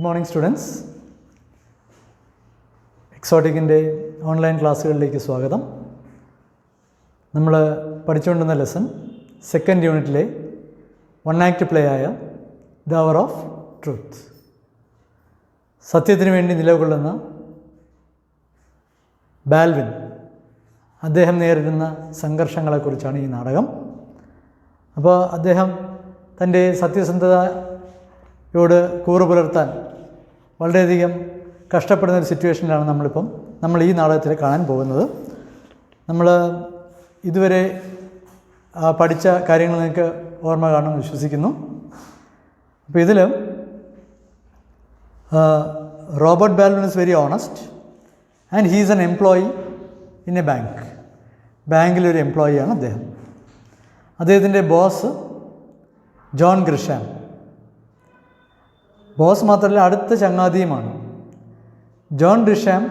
Good morning students. എക്സോട്ടിക്കിൻ്റെ online ക്ലാസ്സുകളിലേക്ക് സ്വാഗതം. നമ്മൾ പഠിച്ചുകൊണ്ടിരുന്ന ലെസൺ സെക്കൻഡ് യൂണിറ്റിലെ വൺ ആക്ട് പ്ലേ ആയ ദ അവർ ഓഫ് ട്രൂത്ത്. സത്യത്തിന് വേണ്ടി നിലകൊള്ളുന്ന ബാൽവിൻ അദ്ദേഹം നേരിടുന്ന സംഘർഷങ്ങളെക്കുറിച്ചാണ് ഈ നാടകം. അപ്പോൾ അദ്ദേഹം തൻ്റെ സത്യസന്ധതയോട് കൂറു പുലർത്താൻ വളരെയധികം കഷ്ടപ്പെടുന്ന ഒരു സിറ്റുവേഷനിലാണ് നമ്മൾ ഈ നാടകത്തിൽ കാണാൻ പോകുന്നത്. നമ്മൾ ഇതുവരെ പഠിച്ച കാര്യങ്ങൾ നിങ്ങൾക്ക് ഓർമ്മ കാണുമെന്ന് വിശ്വസിക്കുന്നു. അപ്പോൾ ഇതിൽ Robert Baldwin is very honest and he is an employee in a bank. ബാങ്കിലൊരു എംപ്ലോയിയാണ് അദ്ദേഹം. അദ്ദേഹത്തിൻ്റെ ബോസ് ജോൺ ഗ്രിഷാം. ബോസ് മാത്രമല്ല, അടുത്ത ചങ്ങാതിയുമാണ്. ജോൺ ഗ്രിഷാം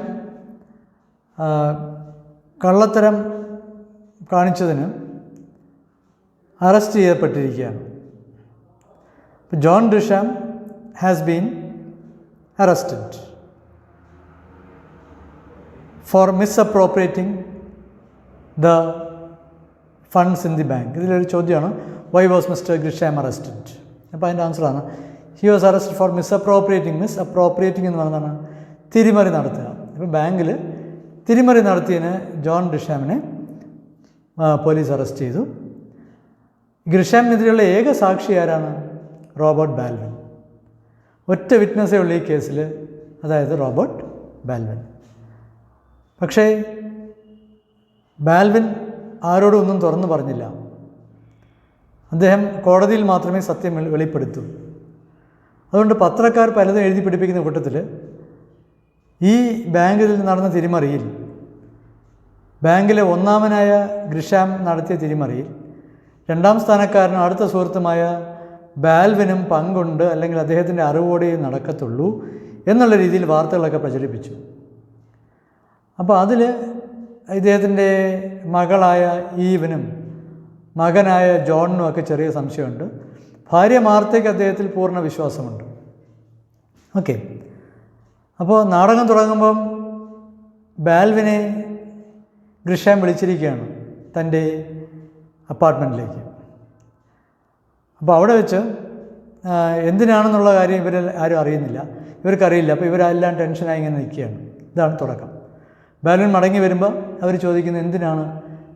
കള്ളത്തരം കാണിച്ചതിന് അറസ്റ്റ് ചെയ്യപ്പെട്ടിരിക്കുകയാണ്. John Grisham has been arrested for misappropriating the funds in the bank. ഇതിലൊരു ചോദ്യമാണ്, why was Mister Grisham arrested? അപ്പോൾ അതിൻ്റെ ആൻസറാണ് he was arrested for misappropriating എന്ന് പറഞ്ഞാൽ തിരിമറി നടത്തുക. ഇപ്പോൾ ബാങ്കിൽ തിരിമറി നടത്തിയതിന് ജോൺ ഗ്രിഷാമിനെ പോലീസ് അറസ്റ്റ് ചെയ്തു. ഗ്രിഷാമിനെതിരെയുള്ള ഏക സാക്ഷി ആരാണ്? Robert Balvin. ഒറ്റ വിറ്റ്നസ്സേ ഉള്ളൂ ഈ കേസിൽ, അതായത് റോബർട്ട് ബാൽവിൻ. പക്ഷേ ബാൽവിൻ ആരോടും ഒന്നും തുറന്നു പറഞ്ഞില്ല. അദ്ദേഹം കോടതിയിൽ മാത്രമേ സത്യം വെളിപ്പെടുത്തൂ. അതുകൊണ്ട് പത്രക്കാർ പലതും എഴുതി പിടിപ്പിക്കുന്ന കൂട്ടത്തിൽ ഈ ബാങ്കിൽ നടന്ന തിരിമറിയിൽ, ബാങ്കിലെ ഒന്നാമനായ ഗ്രിഷാം നടത്തിയ തിരിമറിയിൽ രണ്ടാം സ്ഥാനക്കാരനും അടുത്ത സുഹൃത്തുമായ ബാൽവിനും പങ്കുണ്ട്, അല്ലെങ്കിൽ അദ്ദേഹത്തിൻ്റെ അറിവോടെ നടക്കത്തുള്ളൂ എന്നുള്ള രീതിയിൽ വാർത്തകളൊക്കെ പ്രചരിപ്പിച്ചു. അപ്പോൾ അതിൽ ഇദ്ദേഹത്തിൻ്റെ മകളായ ഈവനും മകനായ ജോണിനും ഒക്കെ ചെറിയ സംശയമുണ്ട്. ഭാര്യ മാർത്തയ്ക്ക് അദ്ദേഹത്തിൽ പൂർണ്ണ വിശ്വാസമുണ്ട്. ഓക്കെ. അപ്പോൾ നാടകം തുടങ്ങുമ്പം ബാൽവിനെ ഗ്രിഷാം വിളിച്ചിരിക്കുകയാണ് തൻ്റെ അപ്പാർട്ട്മെൻറ്റിലേക്ക്. അപ്പോൾ അവിടെ വെച്ച് എന്തിനാണെന്നുള്ള കാര്യം ആരും അറിയുന്നില്ല, ഇവർക്കറിയില്ല. അപ്പോൾ ഇവരെല്ലാം ടെൻഷനായി ഇങ്ങനെ നിൽക്കുകയാണ്. ഇതാണ് തുടക്കം. ബാൽവിൻ മടങ്ങി വരുമ്പോൾ അവർ ചോദിക്കുന്നത്, എന്തിനാണ്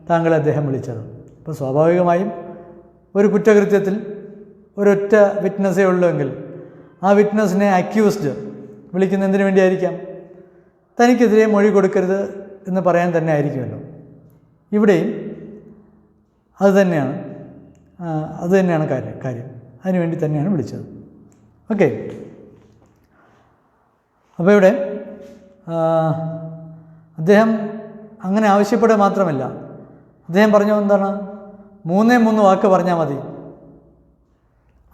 താങ്കളെ അദ്ദേഹം വിളിച്ചത്? അപ്പോൾ സ്വാഭാവികമായും ഒരു കുറ്റകൃത്യത്തിൽ ഒരൊറ്റ വിറ്റ്നസ്സേ ഉള്ളുവെങ്കിൽ ആ വിറ്റ്നസ്സിനെ അക്യൂസ്ഡ് വിളിക്കുന്നതിന് വേണ്ടിയായിരിക്കാം. തനിക്കെതിരെ മൊഴി കൊടുക്കരുത് എന്ന് പറയാൻ തന്നെ ആയിരിക്കുമല്ലോ. ഇവിടെയും അതുതന്നെയാണ് കാര്യം. അതിനുവേണ്ടി തന്നെയാണ് വിളിച്ചത്. ഓക്കെ. അപ്പോൾ ഇവിടെ അദ്ദേഹം അങ്ങനെ ആവശ്യപ്പെടുക മാത്രമല്ല, അദ്ദേഹം പറഞ്ഞു എന്താണ്, 3 വാക്ക് പറഞ്ഞാൽ മതി.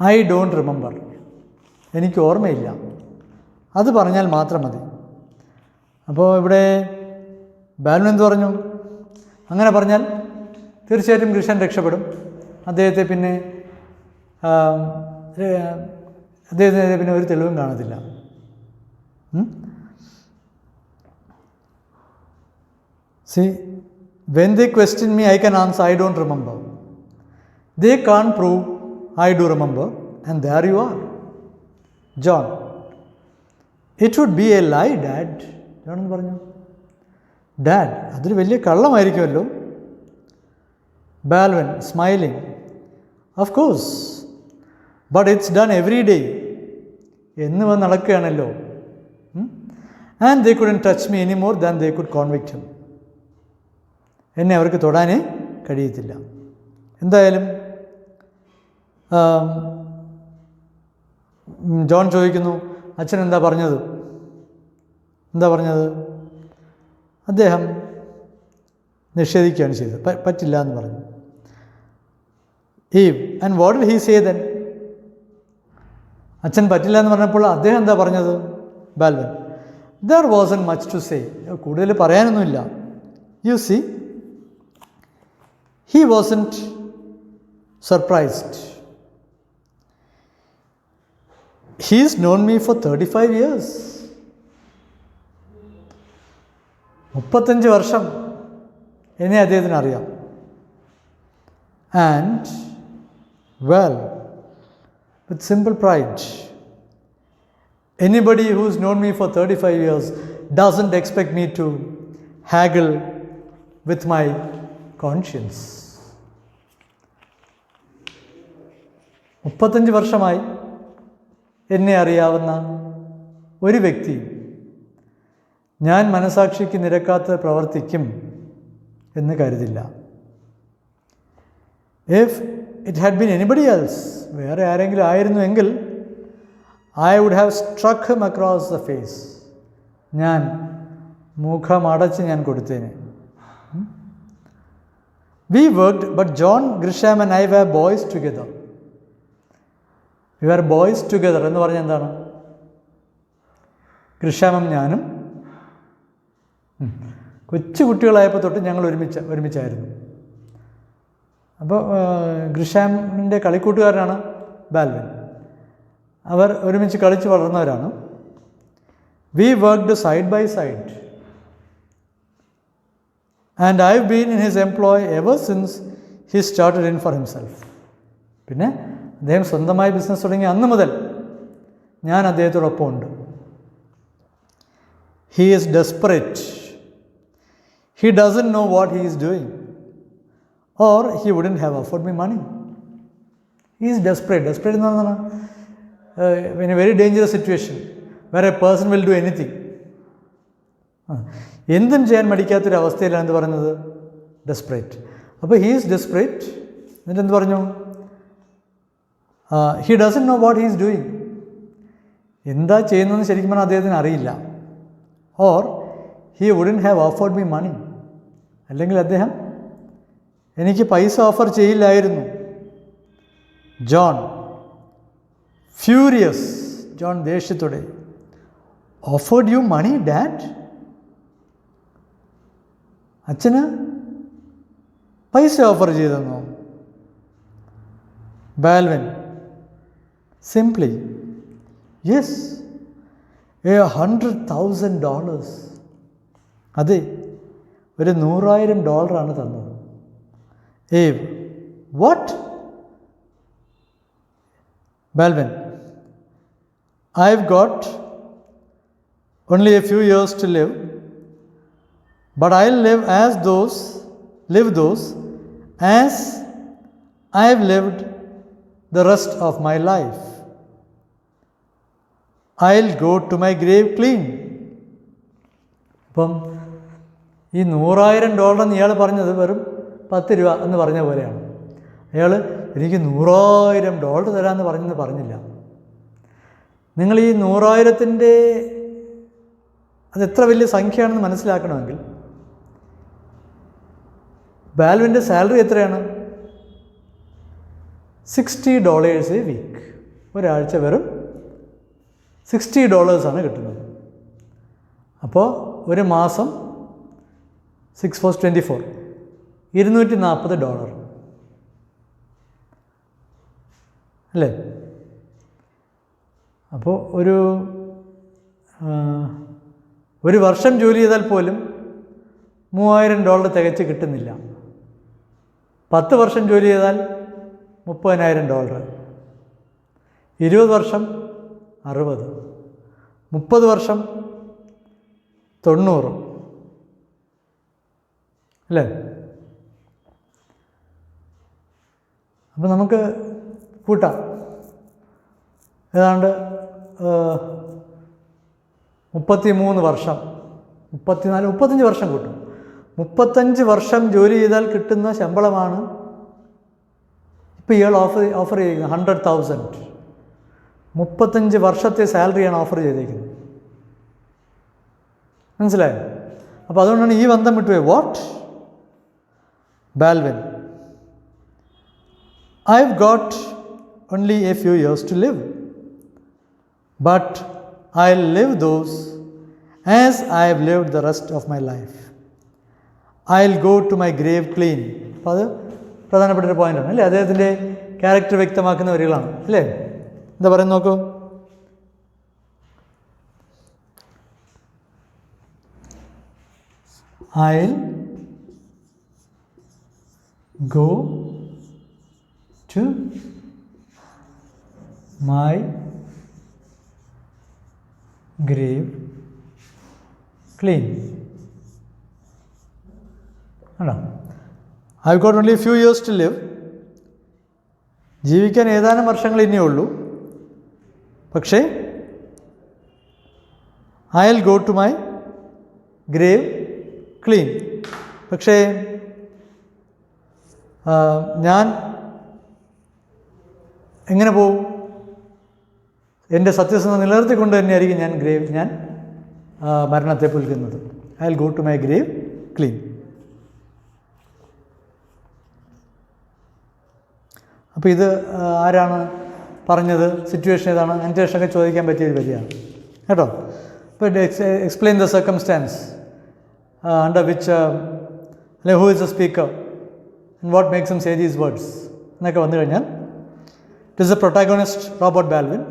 ഐ ഡോണ്ട് റിമെമ്പർ, എനിക്ക് ഓർമ്മയില്ല, അത് പറഞ്ഞാൽ മാത്രം മതി. അപ്പോൾ ഇവിടെ ബാൽവിൻ എന്ത് പറഞ്ഞു? അങ്ങനെ പറഞ്ഞാൽ തീർച്ചയായിട്ടും ഗ്രിഷാം രക്ഷപ്പെടും. അദ്ദേഹത്തിനെതിരെ പിന്നെ ഒരു തെളിവും കാണത്തില്ല. See, when they question me, I can answer, I don't remember. They can't prove I do remember, and there you are. John, it would be a lie, Dad. John എന്ന് പറഞ്ഞു. Dad, അതൊരു വലിയ കള്ളമായിരിക്കുമല്ലോ. Balvin, smiling. Of course, but it's done every day. എന്ന് നടക്കുകയാണല്ലോ. And they couldn't touch me any more than they could convict him. എന്നെ അവർക്ക് തൊടാനേ കഴിയത്തില്ല. എന്തായാലും John ചോദിക്കുന്നു, അച്ഛൻ എന്താ പറഞ്ഞത്? അദ്ദേഹം നിഷേധിക്കുകയാണ് ചെയ്തത്. പറ്റില്ല എന്ന് പറഞ്ഞു. And what did he say then? അച്ഛൻ പറ്റില്ല എന്ന് പറഞ്ഞപ്പോൾ അദ്ദേഹം എന്താ പറഞ്ഞത്? ബാൽവിൻ, there wasn't much to say, കൂടുതൽ പറയാനൊന്നുമില്ല. You see, he wasn't surprised. He's known me for 35 years. 35 വർഷം എന്നെ അദ്ദേഹത്തിന് അറിയാം. And, well, with simple pride, anybody who's known me for 35 years doesn't expect me to haggle with my conscience. 35 വർഷമായി എന്നെ അറിയാവുന്ന ഒരു വ്യക്തി ഞാൻ മനസാക്ഷിക്ക് നിരക്കാത്ത പ്രവർത്തിക്കും എന്ന് കരുതില്ല. If it had been anybody else, വേറെ ആരെങ്കിലും ആയിരുന്നുവെങ്കിൽ I would have struck him across the face. ഞാൻ മുഖമടച്ച് ഞാൻ കൊടുത്തേനെ. We worked, but John Grisham and I were boys together. We were boys together എന്ന് പറഞ്ഞാൽ എന്താണ്? ഗ്രിഷാമും ഞാനും കൊച്ചു കുട്ടികളായപ്പോൾ തൊട്ട് ഞങ്ങൾ ഒരുമിച്ചായിരുന്നു. അപ്പോൾ ഗ്രിഷാമിൻ്റെ കളിക്കൂട്ടുകാരനാണ് ബാൽവിൻ. അവർ ഒരുമിച്ച് കളിച്ച് വളർന്നവരാണ്. We worked side by side and I have been in his employ ever since he started in for himself. പിന്നെ അദ്ദേഹം സ്വന്തമായി ബിസിനസ് തുടങ്ങിയ അന്ന് മുതൽ ഞാൻ അദ്ദേഹത്തോടൊപ്പം ഉണ്ട്. He is desperate. He doesn't no what he is doing or he wouldn't have offered me money. He is desperate. Desperate എന്ന് പറഞ്ഞാൽ in a very dangerous situation where a person will do anything. എന്തും ചെയ്യാൻ മടിക്കാത്തൊരവസ്ഥയിലാണ് എന്ത് പറയുന്നത്? Desperate. അപ്പോൾ he is desperate. എന്നിട്ട് എന്ത് പറഞ്ഞു? he doesn't know what he is doing. എന്താ ചെയ്യുന്നതെന്ന് ശരിക്കും പറഞ്ഞാൽ അദ്ദേഹത്തിന് അറിയില്ല. or he wouldn't have offered me money. അല്ലെങ്കിൽ അദ്ദേഹം എനിക്ക് പൈസ ഓഫർ ചെയ്യില്ലായിരുന്നു. John furious. ജോൺ ദേഷ്യത്തോടെ, ഓഫേർഡ് യു മണി ഡാഡ്? അച്ഛന് പൈസ ഓഫർ ചെയ്തെന്നോ? Baldwin simply, yes, $100,000. അതെ, ഒരു $100,000 തന്നത്. Abe, what? Balvin, I've got only a few years to live, but I'll live those as I've lived the rest of my life. I'll go to my grave clean. അപ്പം ഈ $100,000 ഇയാൾ പറഞ്ഞത് വെറും 10 രൂപ എന്ന് പറഞ്ഞ പോലെയാണ്. അയാൾ എനിക്ക് $100,000 തരാമെന്ന് പറഞ്ഞില്ല. നിങ്ങൾ ഈ 100,000-ൻ്റെ അതെത്ര വലിയ സംഖ്യയാണെന്ന് മനസ്സിലാക്കണമെങ്കിൽ ബാൽവിൻ്റെ സാലറി എത്രയാണ്? $60 എ വീക്ക്. ഒരാഴ്ച വെറും $60 കിട്ടുന്നത്. അപ്പോൾ ഒരു മാസം 6 × 4 = 24, $240 അല്ലേ? അപ്പോൾ ഒരു വർഷം ജോലി ചെയ്താൽ പോലും $3,000 തികച്ച് കിട്ടുന്നില്ല. 10 വർഷം ജോലി ചെയ്താൽ $30,000, 20 വർഷം 60, 30 വർഷം 90 അല്ലേ? അപ്പോൾ നമുക്ക് കൂട്ടാം, ഏതാണ്ട് 33 വർഷം, 34, 35 വർഷം കൂട്ടും. 35 വർഷം ജോലി ചെയ്താൽ കിട്ടുന്ന ശമ്പളമാണ് ഇപ്പോൾ ഇയാൾ ഓഫർ ചെയ്യുന്നത്. 100,000. 35 വർഷത്തെ സാലറിയാണ് ഓഫർ ചെയ്തേക്കുന്നത്. മനസ്സിലായോ? അപ്പോൾ അതുകൊണ്ടാണ് ഈ ബന്ധം വിട്ടുപോയി. What? Balvin, I've got only a few years to live, but I'll live those as I've lived the rest of my life. I'll go to my grave clean. അപ്പോൾ അത് പ്രധാനപ്പെട്ട ഒരു പോയിൻ്റാണ് അല്ലേ? അദ്ദേഹത്തിൻ്റെ ക്യാരക്ടർ വ്യക്തമാക്കുന്ന വരികളാണ് അല്ലേ? എന്താ പറയുന്നത് നോക്കൂ. I'll go to my grave clean. I've got only a few years to live. ജീവിക്കാൻ ഏതാനും വർഷങ്ങൾ ഇനിയേ ഉള്ളൂ. പക്ഷേ I'll go to my grave clean. പക്ഷേ ഞാൻ എങ്ങനെ പോവും? എൻ്റെ സത്യസന്ധത നിലനിർത്തിക്കൊണ്ട് തന്നെയായിരിക്കും ഞാൻ മരണത്തെ പുൽകുന്നത്. I'll go to my grave clean. അപ്പോൾ ഇത് ആരാണ് പറഞ്ഞത്? സിറ്റുവേഷൻ ഏതാണ്? അന്വേഷണമൊക്കെ ചോദിക്കാൻ പറ്റിയൊരു വരികയാണ് കേട്ടോ. അപ്പോൾ explain the circumstances under which who is the speaker and what makes him say these words എന്നൊക്കെ വന്നു കഴിഞ്ഞാൽ it is the protagonist Robert Baldwin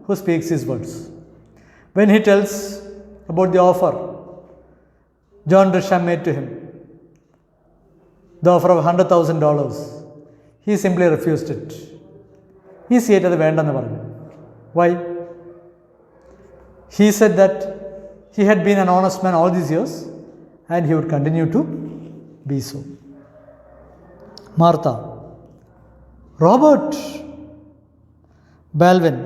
who speaks these words. When he tells about the offer John Grisham made to him, the offer of $100,000, he simply refused it. He said അത് വേണ്ടെന്ന് പറഞ്ഞു. Why? He said that he had been an honest man all these years and he would continue to be so. Martha, Robert Balvin,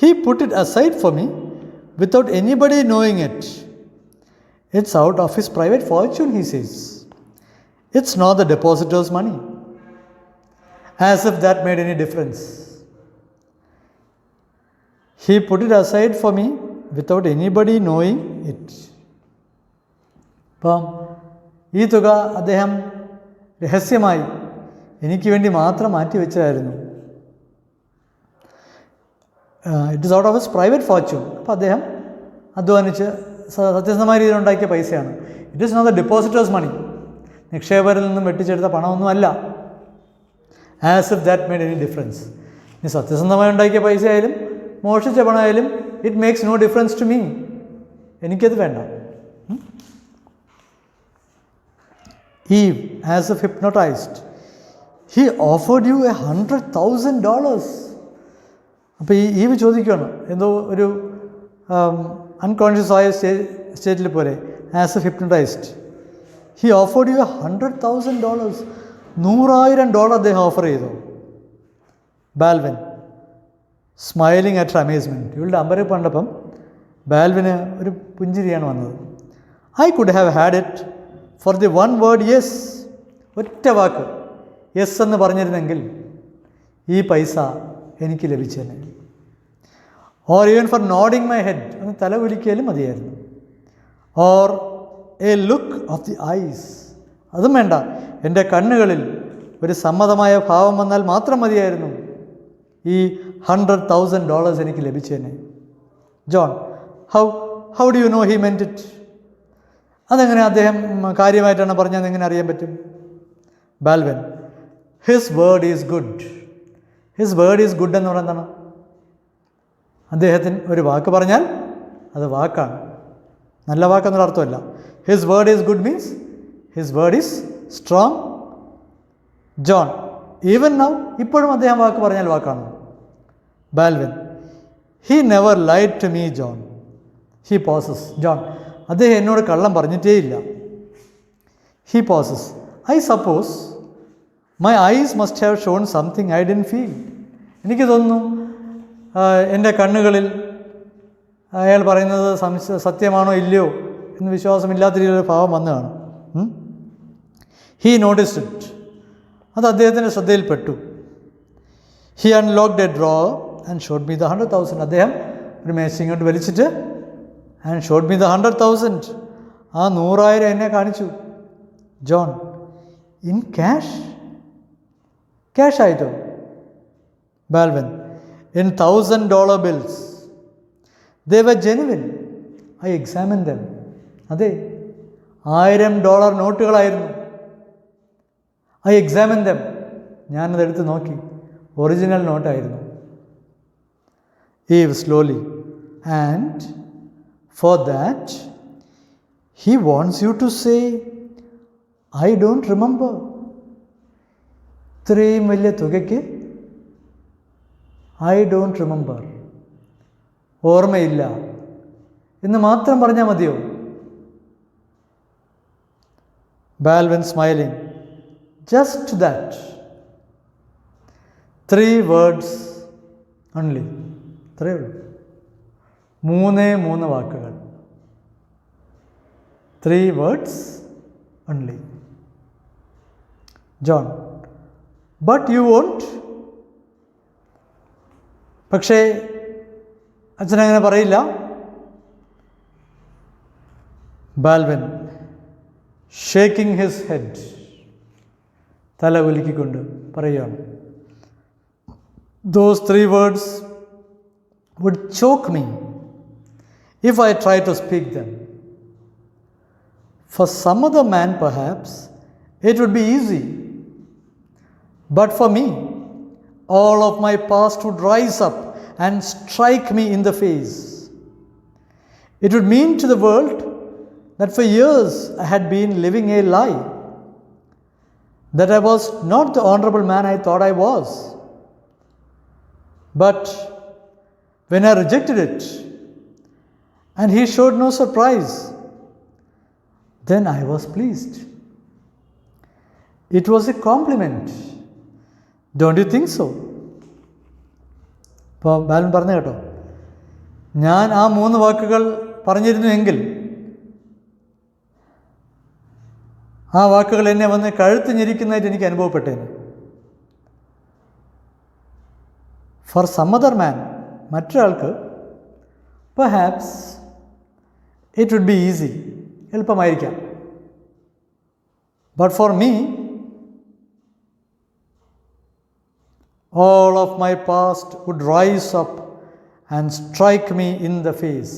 he put it aside for me without anybody knowing it. It's out of his private fortune, he says. It's not the depositor's money. As if that made any difference. He put it aside for me without anybody knowing it. അപ്പം ഈ തുക അദ്ദേഹം രഹസ്യമായി എനിക്ക് വേണ്ടി മാത്രം മാറ്റിവെച്ചതായിരുന്നു. It is out of his private fortune. അപ്പോൾ അദ്ദേഹം അധ്വാനിച്ച് സത്യസന്ധമായ രീതിയിൽ ഉണ്ടാക്കിയ പൈസയാണ്. It is not the depositors' money. നിക്ഷേപകരിൽ നിന്നും വെട്ടിച്ചെടുത്ത പണമൊന്നുമല്ല. As if that made any difference. ഇനി സത്യസന്ധമായി ഉണ്ടാക്കിയ പൈസ ആയാലും മോഷിച്ച പണമായാലും it makes no difference to me. എനിക്കത് വേണ്ട. Eve, as if hypnotized, he offered you $100,000. അപ്പോൾ ഈവ് ചോദിക്കുകയാണ്, എന്തോ ഒരു അൺകോൺഷ്യസ് ആയ സ്റ്റേറ്റിൽ പോലെ, as a hypnotised. He offered you $100,000. $100,000 അദ്ദേഹം ഓഫർ ചെയ്തു. Baldwin smiling at amazement. ഇവളുടെ അമ്പരപ്പ് കണ്ടപ്പം ബാൽവിന് ഒരു പുഞ്ചിരിയാണ് വന്നത്. I could have had it for the one word yes. ഒറ്റ വാക്ക് യെസ് എന്ന് പറഞ്ഞിരുന്നെങ്കിൽ ഈ പൈസ എനിക്ക് ലഭിച്ചേനെ. Or even for nodding my head, ഒന്ന് തല കുലിക്കലും മതിയായിരുന്നു. Or a look of the eyes, അതും വേണ്ട, എൻ്റെ കണ്ണുകളിൽ ഒരു സമ്മതമായ ഭാവം വന്നാൽ മാത്രം മതിയായിരുന്നു ഈ $100,000 എനിക്ക് ലഭിച്ചേനെ. John, how do you know he meant it? അതെങ്ങനെ അദ്ദേഹം കാര്യമായിട്ടാണ് പറഞ്ഞത്, എങ്ങനെ അറിയാൻ പറ്റും? Baldwin, his word is good. His word is good എന്ന് പറയുന്നത് എന്താണ്? അദ്ദേഹത്തിന് ഒരു വാക്ക് പറഞ്ഞാൽ അത് വാക്കാണ്, നല്ല വാക്കെന്നുള്ള അർത്ഥമല്ല. His word is good means his word is strong. John, even now, ഇപ്പോഴും അദ്ദേഹം വാക്ക് പറഞ്ഞാൽ വാക്കാണ്. Baldwin, he never lied to me John. He pauses. John, അദ്ദേഹം എന്നോട് കള്ളം പറഞ്ഞിട്ടേയില്ല. He pauses. I suppose my eyes must have shown something I didn't feel. എനിക്ക് തോന്നുന്നു എൻ്റെ കണ്ണുകളിൽ അയാൾ പറയുന്നത് സത്യമാണോ ഇല്ലയോ എന്ന് വിശ്വാസമില്ലാത്ത രീതിയിലൊരു ഭാവം വന്നു കാണും. He noticed it. അത് അദ്ദേഹത്തിൻ്റെ ശ്രദ്ധയിൽപ്പെട്ടു. He unlocked a drawer and showed me the 100,000. അദ്ദേഹം ഒരു മേശ ഇങ്ങോട്ട് വലിച്ചിട്ട് ആൻഡ് ഷോഡ് മീ ദ 100,000. ആ 100,000 എന്നെ കാണിച്ചു. John, in cash? ക്യാഷ് ആയിട്ടോ? Balvin, in $1,000 bills. They were genuine. I examined them. അതെ, $1,000 നോട്ടുകളായിരുന്നു. I examined them. ഞാനതെടുത്ത് നോക്കി. Original നോട്ടായിരുന്നു. Eve slowly. And for that He wants you to say, I don't remember. ഇത്രയും വലിയ തുകയ്ക്ക് I don't remember, ഓർമ്മയില്ല എന്ന് മാത്രം പറഞ്ഞാൽ മതിയോ? Balvin smiling, just that. 3 words only. ഇത്രയേ ഉള്ളൂ. 3 വാക്കുകൾ. 3 words only. John, but you won't. പക്ഷേ അച്ഛനങ്ങനെ പറയില്ല. Balvin shaking his head, തല കുലുക്കിക്കൊണ്ട് പറയുകയാണ്, those 3 words would choke me if I try to speak them. For some other man perhaps it would be easy, but for me all of my past would rise up and strike me in the face. It would mean to the world that for years I had been living a lie, that I was not the honorable man I thought I was. But when I rejected it and he showed no surprise, then I was pleased. It was a compliment. Don't you think so? ഇപ്പോൾ ബാലൻ പറഞ്ഞു കേട്ടോ, ഞാൻ ആ 3 വാക്കുകൾ പറഞ്ഞിരുന്നുവെങ്കിൽ ആ വാക്കുകൾ എന്നെ വന്ന് കഴുത്ത് ഞെരിക്കുന്നതായിട്ട് എനിക്ക് അനുഭവപ്പെട്ടേനെ. ഫോർ സം അതർ മാൻ, മറ്റൊരാൾക്ക് perhaps it would be easy, എളുപ്പമായിരിക്കാം. But for me all of my past would rise up and strike me in the face.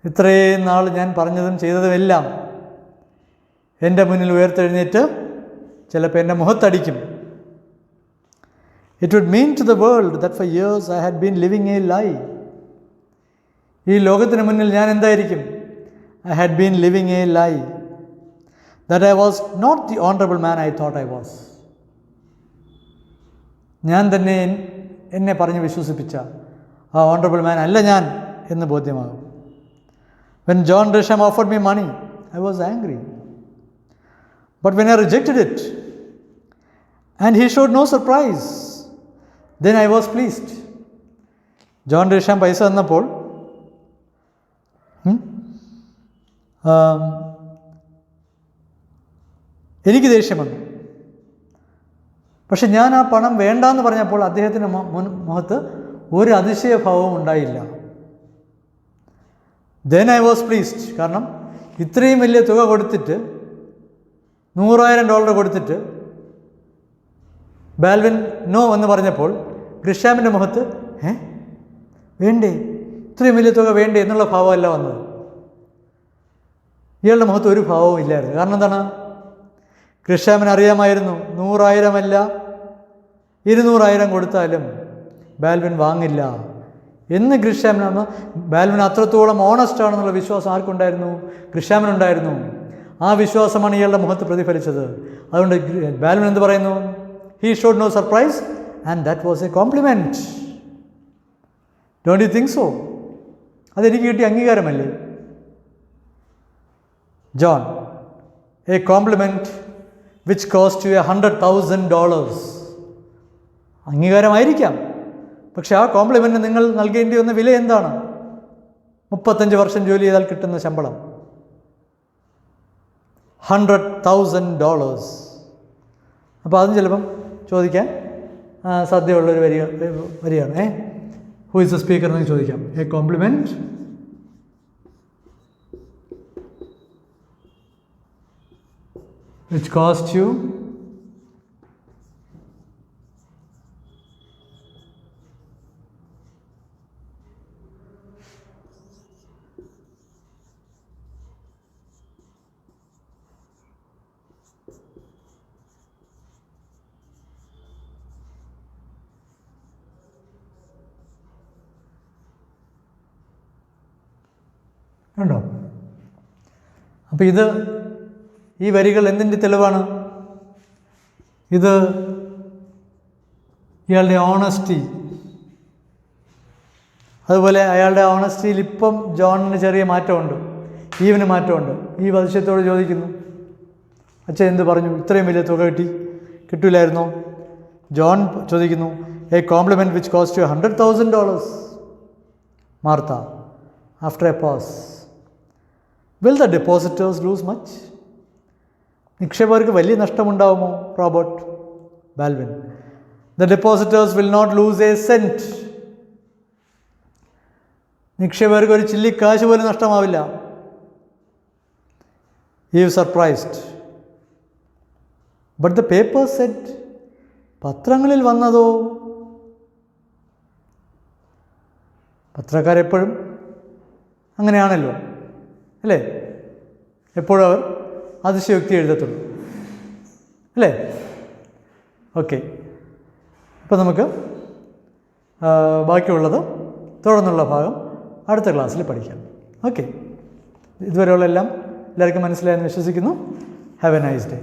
ഇത്രയും നാൾ ഞാൻ പറഞ്ഞതും ചെയ്തതുമെല്ലാം എൻ്റെ മുന്നിൽ ഉയർത്തെഴുന്നേറ്റ് ചിലപ്പോൾ എൻ്റെ മുഖത്തടിക്കും. It would mean to the world that for years I had been living a lie. ഈ ലോകത്തിന് മുന്നിൽ ഞാൻ എന്തായിരിക്കും? I had been living a lie, that I was not the honorable man I thought I was. ഞാൻ തന്നെ എന്നെ പറഞ്ഞ് വിശ്വസിപ്പിച്ച ആ ഓണറബിൾ മാൻ അല്ല ഞാൻ എന്ന് ബോധ്യമാകും. When John Grisham offered me money, I was angry. But when I rejected it and he showed no surprise, then I was pleased. John Grisham പൈസ തന്നപ്പോൾ എനിക്ക് ദേഷ്യം വന്നു. പക്ഷെ ഞാൻ ആ പണം വേണ്ടാന്ന് പറഞ്ഞപ്പോൾ അദ്ദേഹത്തിൻ്റെ മുഖത്ത് ഒരു അതിശയഭാവവും ഉണ്ടായില്ല. Then I was pleased. കാരണം ഇത്രയും വലിയ തുക കൊടുത്തിട്ട്, $100,000 കൊടുത്തിട്ട് ബാൽവിൻ നോ എന്ന് പറഞ്ഞപ്പോൾ ഗ്രിഷാമിൻ്റെ മുഖത്ത് വേണ്ടേ, ഇത്രയും വലിയ തുക വേണ്ടേ എന്നുള്ള ഭാവമല്ല വന്നത്. ഇയാളുടെ മുഖത്ത് ഒരു ഭാവവും ഇല്ലായിരുന്നു. കാരണം എന്താണ്? ഗ്രിഷാമിന് അറിയാമായിരുന്നു 100,000 അല്ല 200,000 കൊടുത്താലും ബാൽവിൻ വാങ്ങില്ല എന്ന്. ബാൽവിൻ അത്രത്തോളം ഓണസ്റ്റ് ആണെന്നുള്ള വിശ്വാസം ആർക്കുണ്ടായിരുന്നു? ഗ്രിഷാമിനുണ്ടായിരുന്നു. ആ വിശ്വാസമാണ് ഇയാളുടെ മുഖത്ത് പ്രതിഫലിച്ചത്. അതുകൊണ്ട് ബാൽവിൻ എന്ത് പറയുന്നു? He showed no surprise and that was a compliment. Don't you think so? അതെനിക്ക് കിട്ടിയ അംഗീകാരമല്ലേ? John, a compliment which cost you $100,000. അംഗീകാരമായിരിക്കാം, പക്ഷെ ആ കോംപ്ലിമെൻറ്റിന് നിങ്ങൾ നൽകേണ്ടി വന്ന വില എന്താണ്? 35 വർഷം ജോലി ചെയ്താൽ കിട്ടുന്ന ശമ്പളം $100,000. അപ്പോൾ അതും ചിലപ്പം ചോദിക്കാൻ സാധ്യതയുള്ളൊരു വരികയാണ്. ഹു ഇസ് ദ സ്പീക്കർ എന്ന് ചോദിക്കാം. A compliment which cost you കണ്ടോ? അപ്പോൾ ഈ വരികൾ എന്തിൻ്റെ തെളിവാണ്? ഇത് ഇയാളുടെ ഓണസ്റ്റി. അതുപോലെ അയാളുടെ ഓണസ്റ്റിയിൽ ഇപ്പം ജോണിന് ചെറിയ മാറ്റമുണ്ട്, ഈവിന് മാറ്റമുണ്ട്. ഈ വധിഷ്യത്തോട് ചോദിക്കുന്നു, അച്ഛൻ എന്ത് പറഞ്ഞു? ഇത്രയും വലിയ തുക കിട്ടില്ലായിരുന്നോ? ജോൺ ചോദിക്കുന്നു, a compliment which cost you $100,000. Martha, after a pause, will the depositors lose much? നിക്ഷേപകർക്ക് വലിയ നഷ്ടമുണ്ടാവുമോ? Robert. Baldwin, the depositors will not lose a cent. നിക്ഷേപകർക്ക് ഒരു ചില്ലിക്കാശ് പോലും നഷ്ടമാവില്ല. Eve surprised. But the paper said, പത്രങ്ങളിൽ വന്നതോ? പത്രക്കാരെപ്പോഴും അങ്ങനെയാണല്ലോ, അല്ലേ? എപ്പോഴും അവർ അതിശയോക്തി എഴുതത്തുള്ളൂ, അല്ലേ? ഓക്കെ, അപ്പോൾ നമുക്ക് ബാക്കിയുള്ളത് തുടർന്നുള്ള ഭാഗം അടുത്ത ക്ലാസ്സിൽ പഠിക്കാം. ഓക്കെ, ഇതുവരെയുള്ള എല്ലാം എല്ലാവർക്കും മനസ്സിലായെന്ന് വിശ്വസിക്കുന്നു. Have A nice day.